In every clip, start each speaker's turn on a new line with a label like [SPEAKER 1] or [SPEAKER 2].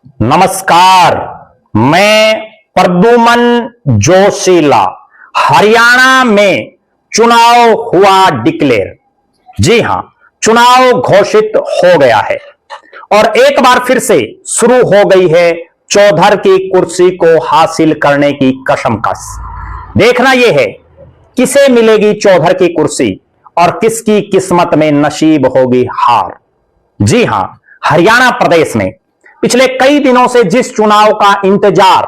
[SPEAKER 1] नमस्कार। मैं प्रद्युमन जोशीला। हरियाणा में चुनाव हुआ डिक्लेयर। जी हां, चुनाव घोषित हो गया है और एक बार फिर से शुरू हो गई है चौधर की कुर्सी को हासिल करने की कशमकश। देखना यह है किसे मिलेगी चौधर की कुर्सी और किसकी किस्मत में नसीब होगी हार। जी हां, हरियाणा प्रदेश में पिछले कई दिनों से जिस चुनाव का इंतजार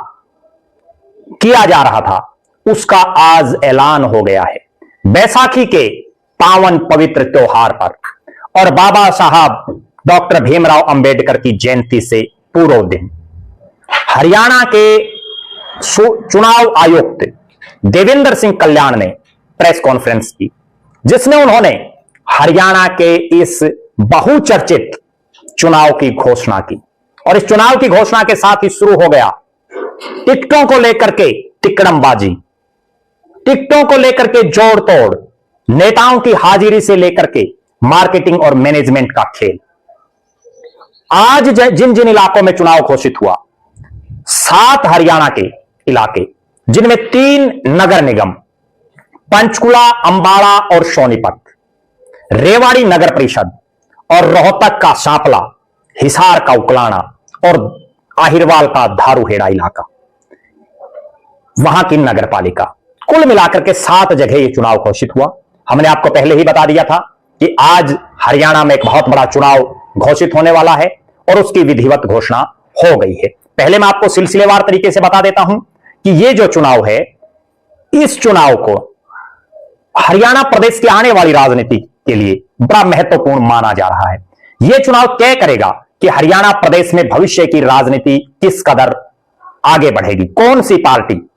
[SPEAKER 1] किया जा रहा था उसका आज ऐलान हो गया है। बैसाखी के पावन पवित्र त्योहार पर और बाबा साहब डॉक्टर भीमराव अंबेडकर की जयंती से पूर्व दिन हरियाणा के चुनाव आयुक्त देवेंद्र सिंह कल्याण ने प्रेस कॉन्फ्रेंस की, जिसमें उन्होंने हरियाणा के इस बहुचर्चित चुनाव की घोषणा की। और इस चुनाव की घोषणा के साथ ही शुरू हो गया टिकटों को लेकर के तिकड़मबाजी, टिकटों को लेकर के जोड़ तोड़, नेताओं की हाजिरी से लेकर के मार्केटिंग और मैनेजमेंट का खेल। आज जिन जिन इलाकों में चुनाव घोषित हुआ, 7 हरियाणा के इलाके, जिनमें 3 नगर निगम पंचकुला, अंबाला और सोनीपत, रेवाड़ी नगर परिषद और रोहतक का सांपला, हिसार का उकलाना और आहिरवाल का धारूहेड़ा इलाका, वहां की नगर पालिका, कुल मिलाकर के 7 जगह यह चुनाव घोषित हुआ। हमने आपको पहले ही बता दिया था कि आज हरियाणा में एक बहुत बड़ा चुनाव घोषित होने वाला है और उसकी विधिवत घोषणा हो गई है। पहले मैं आपको सिलसिलेवार तरीके से बता देता हूं कि यह जो चुनाव है, इस चुनाव को हरियाणा प्रदेश की आने वाली राजनीति के लिए बड़ा महत्वपूर्ण माना जा रहा है। यह चुनाव तय करेगा कि हरियाणा प्रदेश में भविष्य की राजनीति किस कदर आगे बढ़ेगी, कौन सी पार्टी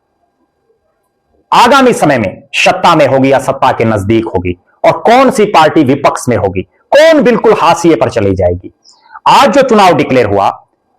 [SPEAKER 1] आगामी समय में सत्ता में होगी या सत्ता के नजदीक होगी और कौन सी पार्टी विपक्ष में होगी, कौन बिल्कुल हाशिए पर चली जाएगी। आज जो चुनाव डिक्लेयर हुआ,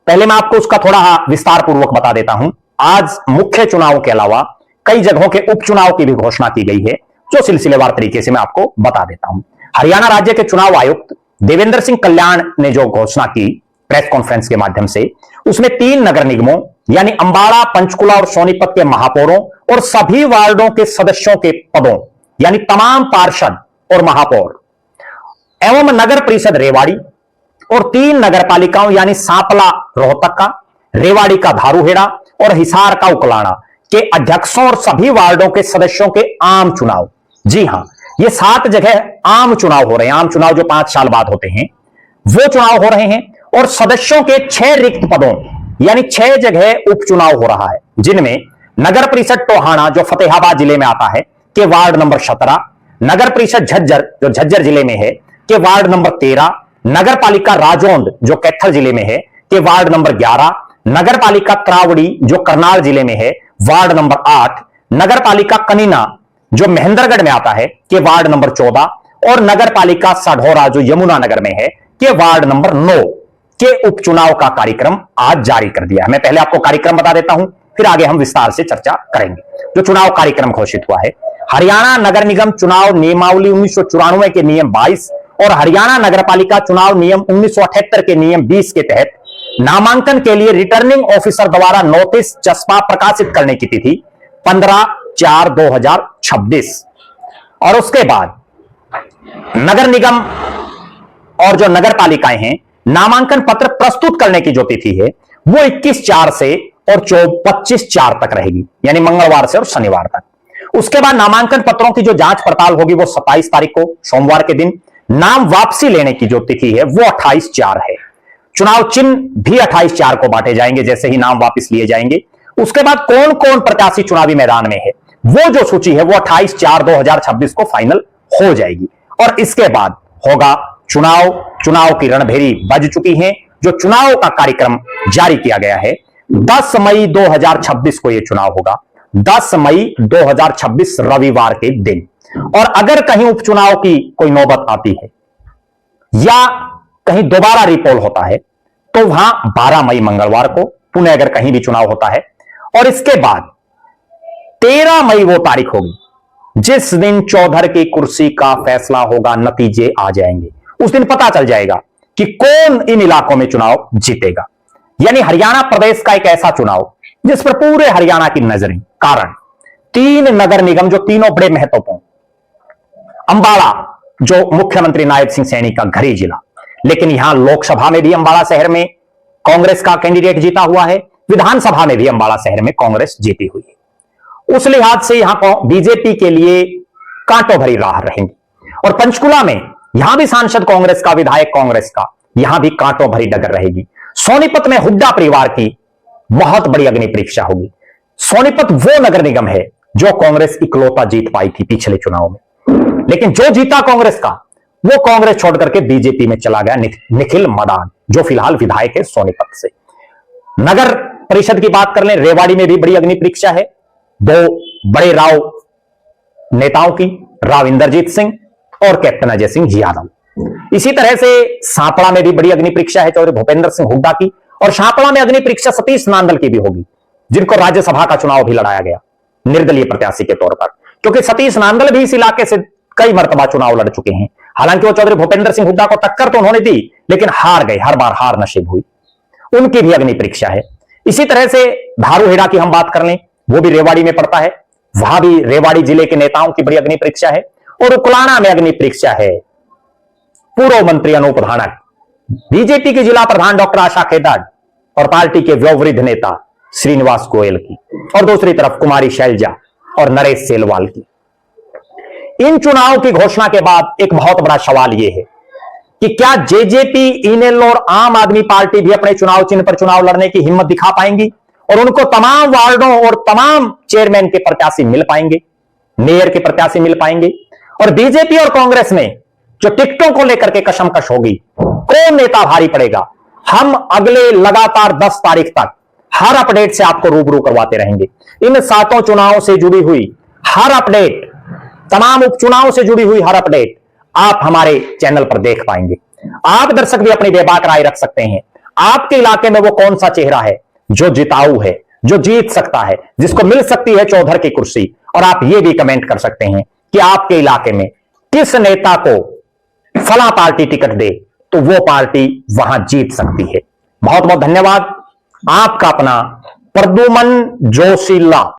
[SPEAKER 1] पहले मैं आपको उसका थोड़ा विस्तार पूर्वक बता देता हूं। आज मुख्य चुनाव के अलावा कई जगहों के उपचुनाव की भी घोषणा की गई है, जो सिलसिलेवार तरीके से मैं आपको बता देता हूं। हरियाणा राज्य के चुनाव आयुक्त देवेंद्र सिंह कल्याण ने जो घोषणा की प्रेस कॉन्फ्रेंस के माध्यम से, उसमें 3 नगर निगमों यानी अंबाला, पंचकुला और सोनीपत के महापौरों और सभी वार्डों के सदस्यों के पदों यानी तमाम पार्षद और महापौर एवं नगर परिषद रेवाड़ी और 3 नगर पालिकाओं यानी सांपला रोहतक का, रेवाड़ी का धारूहेड़ा और हिसार का उकलाना के अध्यक्षों और सभी वार्डों के सदस्यों के आम चुनाव। जी हां, ये 7 जगह आम चुनाव हो रहे हैं। आम चुनाव जो 5 साल बाद होते हैं, वो चुनाव हो रहे हैं और सदस्यों के 6 रिक्त पदों यानी 6 जगह उपचुनाव हो रहा है, जिनमें नगर परिषद टोहाना जो फतेहाबाद जिले में आता है के वार्ड नंबर 17, नगर परिषद झज्जर जो झज्जर जिले में है के वार्ड नंबर 13, नगर पालिका राजौंद जो कैथल जिले में है के वार्ड नंबर 11, नगर पालिका त्रावड़ी जो करनाल जिले में है वार्ड नंबर 8, नगर पालिका कनीना जो महेंद्रगढ़ में आता है के वार्ड नंबर 14 और नगर पालिका साढौरा जो यमुनानगर में है के वार्ड नंबर 9 के उपचुनाव का कार्यक्रम आज जारी कर दिया है। मैं पहले आपको कार्यक्रम बता देता हूं, फिर आगे हम विस्तार से चर्चा करेंगे। जो चुनाव कार्यक्रम घोषित हुआ है, हरियाणा नगर निगम चुनाव नियमावली 1994 के नियम 22 और हरियाणा नगर पालिका चुनाव नियम 1978 के नियम 20 के तहत नामांकन के लिए रिटर्निंग ऑफिसर द्वारा नोटिस चस्पा प्रकाशित करने की तिथि 15/4/2026 और उसके बाद नगर निगम और जो नगर पालिकाएं हैं, नामांकन पत्र प्रस्तुत करने की जो तिथि है वो 21/4 से और 25/4 तक रहेगी, यानी मंगलवार से और शनिवार तक। उसके बाद नामांकन पत्रों की जो जांच पड़ताल होगी वो 27 तारीख को सोमवार के दिन। नाम वापसी लेने की जो तिथि है वो 28/4 है। चुनाव चिन्ह भी 28/4 को बांटे जाएंगे जैसे ही नाम वापस लिए जाएंगे। उसके बाद कौन कौन प्रत्याशी चुनावी मैदान में है, वो जो सूची है वो 28/4/2026 को फाइनल हो जाएगी और इसके बाद होगा चुनाव की रणभेरी बज चुकी है। जो चुनाव का कार्यक्रम जारी किया गया है, 10 मई 2026 को यह चुनाव होगा, 10 मई 2026 रविवार के दिन। और अगर कहीं उपचुनाव की कोई नौबत आती है या कहीं दोबारा रिपोल होता है तो वहां 12 मई मंगलवार को पुनः अगर कहीं भी चुनाव होता है और इसके बाद 13 मई वो तारीख होगी जिस दिन चौधर की कुर्सी का फैसला होगा, नतीजे आ जाएंगे। उस दिन पता चल जाएगा कि कौन इन इलाकों में चुनाव जीतेगा। यानी हरियाणा प्रदेश का एक ऐसा चुनाव जिस पर पूरे हरियाणा की नजरें। कारण 3 नगर निगम जो तीनों बड़े महत्वपूर्ण, अंबाला जो मुख्यमंत्री नायब सिंह सैनी का घरी जिला, लेकिन यहां लोकसभा में भी अंबाला शहर में कांग्रेस का कैंडिडेट जीता हुआ है, विधानसभा में भी अंबाला शहर में कांग्रेस जीती हुई है। उस लिहाज से यहां बीजेपी के लिए कांटों भरी राह रहेंगी। और पंचकुला में यहां भी सांसद कांग्रेस का, विधायक कांग्रेस का, यहां भी कांटों भरी डगर रहेगी। सोनीपत में हुड्डा परिवार की बहुत बड़ी अग्नि परीक्षा होगी। सोनीपत वो नगर निगम है जो कांग्रेस इकलौता जीत पाई थी पिछले चुनाव में, लेकिन जो जीता कांग्रेस का वो कांग्रेस छोड़ करके बीजेपी में चला गया निखिल मदान, जो फिलहाल विधायक है सोनीपत से। नगर परिषद की बात कर लें, रेवाड़ी में भी बड़ी अग्नि परीक्षा है 2 बड़े राव नेताओं की, राव इंद्रजीत सिंह और कैप्टन अजय सिंह यादव। इसी तरह से सांपड़ा में भी बड़ी अग्नि परीक्षा है चौधरी भूपेंद्र सिंह हुड्डा की, और सांपड़ा में अग्नि परीक्षा सतीश नांदल की भी होगी, जिनको राज्यसभा का चुनाव भी लड़ाया गया निर्दलीय प्रत्याशी के तौर पर, क्योंकि सतीश नांदल भी इस इलाके से कई मर्तबा चुनाव लड़ चुके हैं। हालांकि वो चौधरी भूपेंद्र सिंह हुड्डा को टक्कर तो उन्होंने दी, लेकिन हार गए, हर बार हार नसीब हुई, उनकी भी अग्नि परीक्षा है। इसी तरह से धारूहेड़ा की हम बात कर लें, वो भी रेवाड़ी में पड़ता है, वहां भी रेवाड़ी जिले के नेताओं की बड़ी अग्नि परीक्षा है। और उकलाना में अग्नि परीक्षा है पूर्व मंत्री अनूप धानक, बीजेपी के जिला प्रधान डॉक्टर आशा खेताड़ और पार्टी के व्यववृद्ध नेता श्रीनिवास गोयल की, और दूसरी तरफ कुमारी शैलजा और नरेश सेलवाल की। इन चुनाव की घोषणा के बाद एक बहुत बड़ा सवाल यह है कि क्या जेजेपी, इनेलो और आम आदमी पार्टी भी अपने चुनाव चिन्ह पर चुनाव लड़ने की हिम्मत दिखा पाएंगी और उनको तमाम वार्डों और तमाम चेयरमैन के प्रत्याशी मिल पाएंगे, मेयर के प्रत्याशी मिल पाएंगे। और बीजेपी और कांग्रेस में जो टिकटों को लेकर के कशमकश होगी, कौन नेता भारी पड़ेगा, हम अगले लगातार 10 तारीख तक हर अपडेट से आपको रूबरू करवाते रहेंगे। इन 7 चुनावों से जुड़ी हुई हर अपडेट, तमाम उपचुनावों से जुड़ी हुई हर अपडेट आप हमारे चैनल पर देख पाएंगे। आप दर्शक भी अपनी बेबाक राय रख सकते हैं, आपके इलाके में वो कौन सा चेहरा है जो जिताऊ है, जो जीत सकता है, जिसको मिल सकती है चौधर की कुर्सी। और आप ये भी कमेंट कर सकते हैं कि आपके इलाके में किस नेता को फला पार्टी टिकट दे तो वो पार्टी वहां जीत सकती है। बहुत बहुत धन्यवाद। आपका अपना प्रद्युमन जोशीला।